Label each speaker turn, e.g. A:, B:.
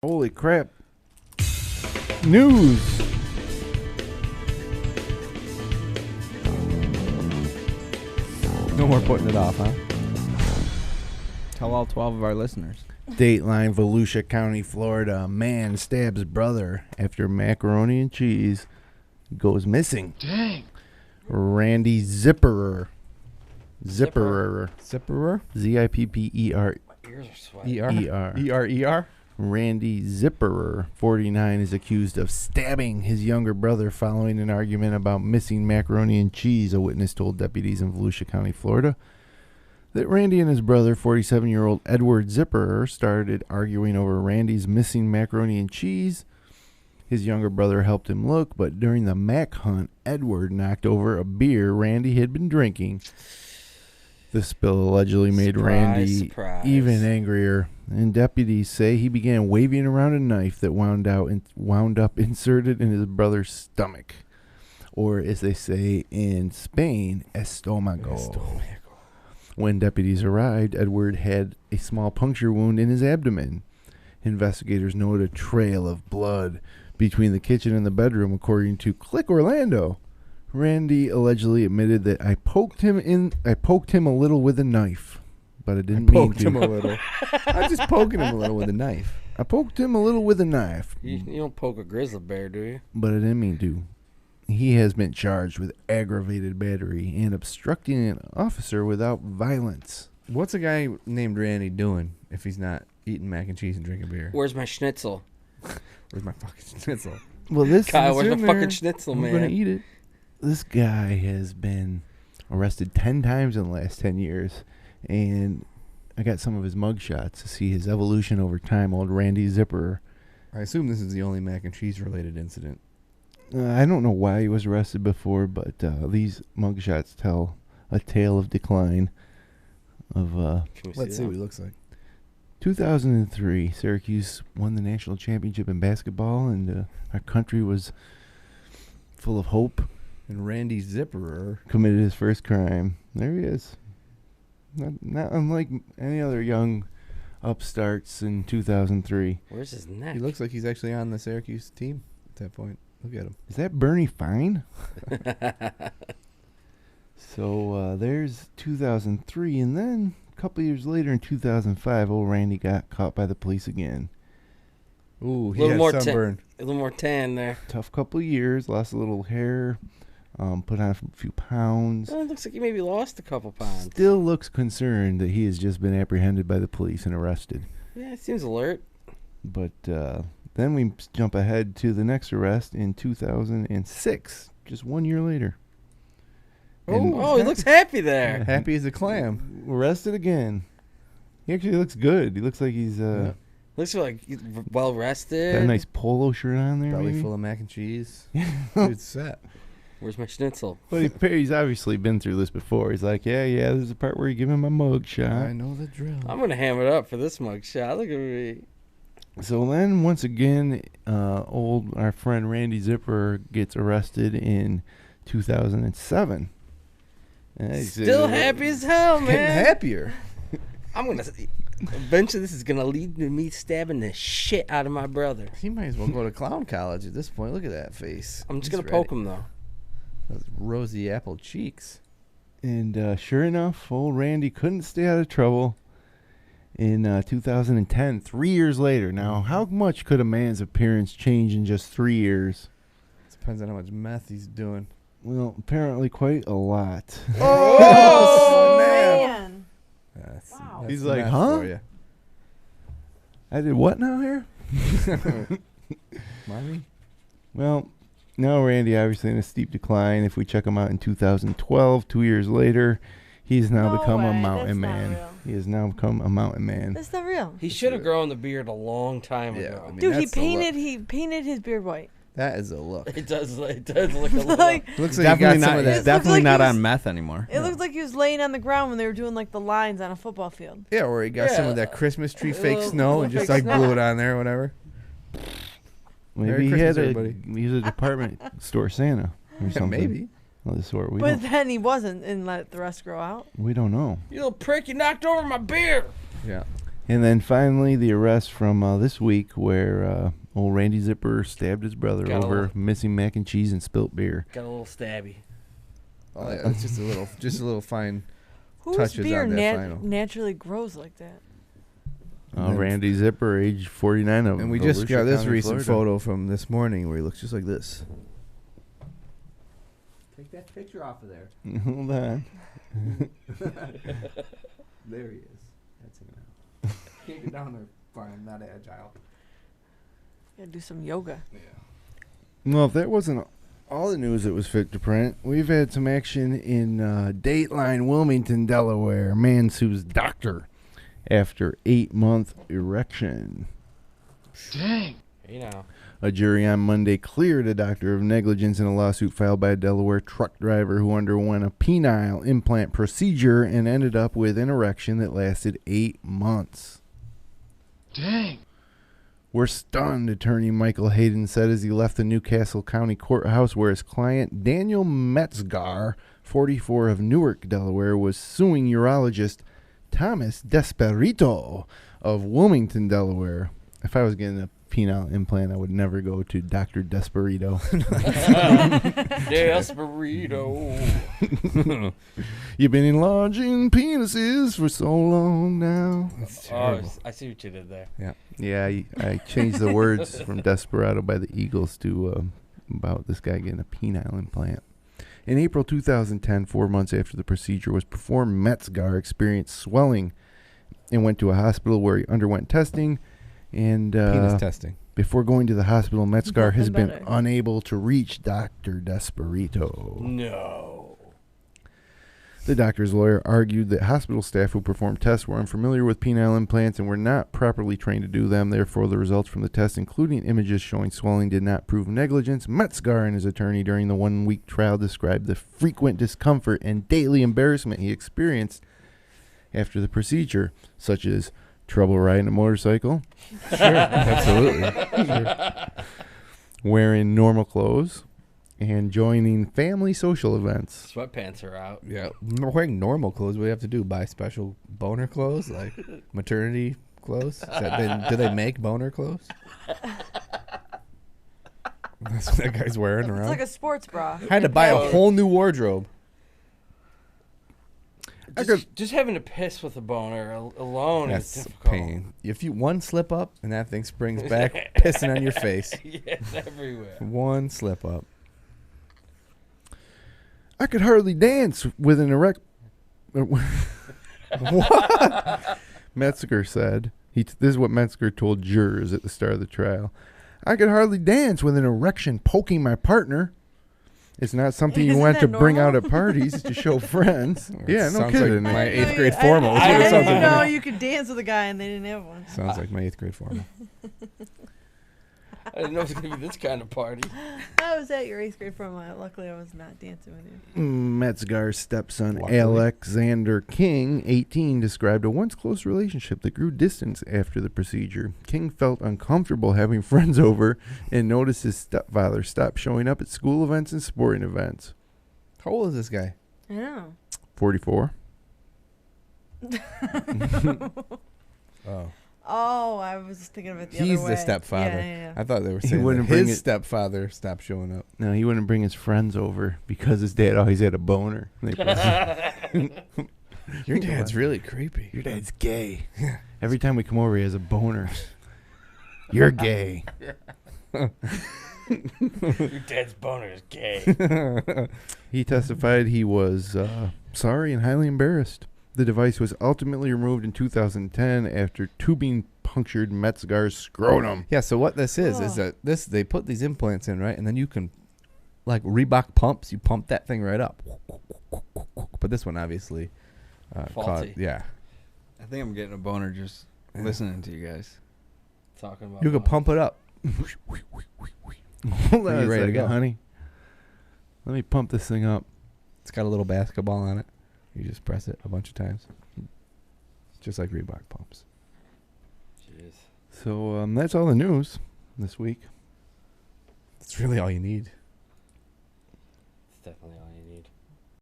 A: Holy crap. News.
B: No more putting it off, huh? Tell all 12 of our listeners.
A: Dateline, Volusia County, Florida. Man stabs brother after macaroni and cheese goes missing.
C: Dang.
A: Randy Zipperer. Zipperer.
B: Zipperer?
A: Zipper.
C: My ears are sweating.
A: E-R.
B: E-R-E-R?
A: Randy Zipperer, 49, is accused of stabbing his younger brother following an argument about missing macaroni and cheese, a witness told deputies in Volusia County, Florida. That Randy and his brother, 47-year-old Edward Zipperer, started arguing over Randy's missing macaroni and cheese. His younger brother helped him look, but during the mac hunt, Edward knocked over a beer Randy had been drinking. The spill allegedly made Randy even angrier, and deputies say he began waving around a knife that wound up inserted in his brother's stomach, or as they say in Spain, estomago. When deputies arrived, Edward had a small puncture wound in his abdomen. Investigators noted a trail of blood between the kitchen and the bedroom, according to Click Orlando. Randy allegedly admitted that I poked him a little with a knife, but I didn't mean to.
B: Poked him a little. I was just poking him a little with a knife.
A: I poked him a little with a knife.
C: You don't poke a grizzly bear, do you?
A: But I didn't mean to. He has been charged with aggravated battery and obstructing an officer without violence.
B: What's a guy named Randy doing if he's not eating mac and cheese and drinking beer?
C: Where's my schnitzel?
B: Where's my fucking schnitzel?
A: Well, this
C: Kyle, where's
A: in
C: my
A: there.
C: fucking schnitzel,
A: I'm
C: man?
A: gonna eat it. This guy has been arrested 10 times in the last 10 years, and I got some of his mugshots to see his evolution over time. Old Randy Zipperer.
B: I assume this is the only mac and cheese related incident.
A: I don't know why he was arrested before, but these mugshots tell a tale of decline.
B: Let's see what he looks like.
A: 2003, Syracuse won the national championship in basketball, and our country was full of hope.
B: And Randy Zipperer
A: Committed his first crime. There he is. Not unlike any other young upstarts in 2003.
C: Where's his neck?
B: He looks like he's actually on the Syracuse team at that point. Look at him.
A: Is that Bernie Fine? So there's 2003, and then a couple years later in 2005, old Randy got caught by the police again.
B: Ooh, he
C: Little
B: had
C: more
B: sunburn.
C: A little more tan there.
A: Tough couple years, lost a little hair, put on a few pounds.
C: Well, it looks like he maybe lost a couple pounds.
A: Still looks concerned that he has just been apprehended by the police and arrested.
C: Yeah, it seems alert.
A: But then we jump ahead to the next arrest in 2006, just 1 year later. And
C: Oh, he looks happy there.
B: Happy as a clam.
A: arrested again. He actually looks good. He looks like he's
C: Looks like he's well rested.
A: got a nice polo shirt on there.
B: Belly
A: maybe.
B: full of mac and cheese. Dude's set.
C: Where's my schnitzel?
A: But he's obviously been through this before. He's like, yeah, there's a part where you give him a mug
B: I
A: shot.
B: know the drill.
C: I'm going to ham it up for this mug shot. Look at me.
A: So then, once again, our friend Randy Zipper gets arrested in 2007. And he's,
C: Still happy as hell,
B: Getting
C: man.
B: happier.
C: I'm going to... Eventually, this is going to lead to me stabbing the shit out of my brother.
B: He might as well go to clown college at this point. Look at that face.
C: I'm just going to poke him, though.
B: Those rosy apple cheeks.
A: And sure enough, old Randy couldn't stay out of trouble in 2010, 3 years later. Now, how much could a man's appearance change in just 3 years?
B: Depends on how much meth he's doing.
A: Well, apparently quite a lot.
B: Oh,
D: man.
B: Wow.
A: He's like, huh? I did what now here?
B: Mommy?
A: Well, now Randy obviously in a steep decline. If we check him out in 2012, 2 years later, he's now
D: No
A: become a
D: way,
A: mountain
D: that's not
A: man.
D: real.
A: He has now become a mountain man.
D: That's not real.
C: He should have grown the beard a long time ago.
B: I mean,
D: Dude, he
B: that's the look.
D: painted his beard white.
B: That is a look.
C: It does look a little...
D: Like,
B: Looks like he got some of that.
D: It definitely
E: Definitely not
D: looks like
E: on meth anymore.
D: it looked like he was laying on the ground when they were doing like the lines on a football field.
B: Yeah, where he got some of that Christmas tree fake
C: little-
B: snow
C: little
B: and just
C: fake
B: like
C: snow.
B: blew it on there or whatever.
A: Maybe
B: Merry
A: he
B: Christmas,
A: had
B: everybody.
A: he's a department store Santa or
B: Yeah,
A: something.
B: maybe.
A: Of the sort. We
D: But
A: don't,
D: then he wasn't and let the rest grow out.
A: we don't know.
C: You little prick, you knocked over my beard.
B: Yeah.
A: And then finally, the arrest from this week where old Randy Zipperer stabbed his brother
C: Got a
A: over
C: little-
A: missing mac and cheese and spilt beer.
C: Got a little stabby.
B: Oh, yeah, it's just a little fine.
D: Whose
B: Touches
D: beer
B: on that final.
D: naturally grows like that?
A: Oh, Randy Zipper, age 49 of
B: And we just got this
A: County,
B: recent
A: Florida.
B: photo from this morning where he looks just like this.
E: Take that picture off of there.
A: Hold on.
E: There he is. That's him now. Can't get down there far. I'm not agile.
D: Gotta do some yoga.
A: Well, if that wasn't all the news that was fit to print, we've had some action in Dateline, Wilmington, Delaware. Man sues doctor after 8-month erection.
C: You know.
A: A jury on Monday cleared a doctor of negligence in a lawsuit filed by a Delaware truck driver who underwent a penile implant procedure and ended up with an erection that lasted 8 months.
F: Dang.
A: We're stunned, attorney Michael Hayden said as he left the Newcastle County Courthouse where his client, Daniel Metzgar, 44 of Newark, Delaware, was suing urologist Thomas Desperito of Wilmington, Delaware. If I was getting a penile implant, I would never go to Dr. Desperito.
C: Desperito.
A: You've been enlarging penises for so long now.
B: That's
C: Oh,
B: terrible.
C: I see what you did there.
A: Yeah, I changed the words from Desperado by the Eagles to about this guy getting a penile implant. In April 2010, 4 months after the procedure was performed, Metzgar experienced swelling and went to a hospital where he underwent testing. And
B: Penis testing.
A: before going to the hospital, Metzgar has
D: Nothing
A: been
D: better.
A: unable to reach Dr. Desperito.
C: No.
A: The doctor's lawyer argued that hospital staff who performed tests were unfamiliar with penile implants and were not properly trained to do them. Therefore, the results from the test, including images showing swelling, did not prove negligence. Metzgar and his attorney during the 1-week trial described the frequent discomfort and daily embarrassment he experienced after the procedure, such as trouble riding a motorcycle,
B: Sure, absolutely.
A: wearing normal clothes, and joining family social events.
C: Sweatpants are out.
B: Yeah, we're wearing normal clothes. What do we have to do? Buy special boner clothes, like maternity clothes? Do they make boner clothes? That's what that guy's wearing
D: It's
B: around.
D: like a sports bra.
B: I had to buy a whole new wardrobe.
C: Just having to piss with a boner alone is
B: That's
C: difficult.
B: pain. If you one slip up and that thing springs back, pissing on your face.
C: Yeah, it's everywhere.
B: One slip up.
A: I could hardly dance with an erect. What? Metzger said. This is what Metzger told jurors at the start of the trial. I could hardly dance with an erection poking my partner. It's not something you
D: Isn't
A: want to
D: that
A: bring out
D: normal?
A: at parties to show friends. Yeah, no
B: Sounds
A: kidding.
B: like my
D: I didn't
B: 8th
D: know
B: grade
D: you-
B: formal. That's
D: I
B: what it
D: didn't
B: sounds
D: even
B: like.
D: know you could dance with a guy and they didn't have one.
B: Sounds like my 8th grade formal.
C: I didn't know it was going to be this kind of party.
D: I was at your 8th grade prom. Luckily, I was not dancing with you.
A: Metzgar's stepson,
B: Luckily.
A: Alexander King, 18, described a once close relationship that grew distant after the procedure. King felt uncomfortable having friends over and noticed his stepfather stop showing up at school events and sporting events.
B: How old is this guy?
D: I know.
A: 44.
B: Oh.
D: Oh, I was thinking of it the
B: He's
D: other way.
B: the stepfather.
D: Yeah.
B: I thought they were
A: He
B: saying
A: wouldn't
B: that
A: bring
B: his
A: it-
B: stepfather stopped showing up.
A: No, he wouldn't bring his friends over because his dad always had a boner. They probably-
B: Your dad's really creepy.
A: Your dad's gay. Every time we come over, he has a boner. You're gay.
C: Your dad's boner is gay.
A: He testified he was sorry and highly embarrassed. The device was ultimately removed in 2010 after tubing punctured Metzgar's scrotum.
B: Yeah, so what this is
D: Oh.
B: that they put these implants in, right? And then you can, like Reebok pumps, you pump that thing right up. But this one obviously
C: Faulty.
B: yeah.
E: I think I'm getting a boner just listening to you guys.
C: Talking about
B: You can pump it up.
A: Hold on
B: Are you
A: a
B: ready to
A: second,
B: go?
A: honey. Let me pump this thing up.
B: It's got a little basketball on it. You just press it a bunch of times. Just like Reebok pumps.
C: Jeez.
A: So that's all the news this week.
B: That's really all you need.
C: It's definitely all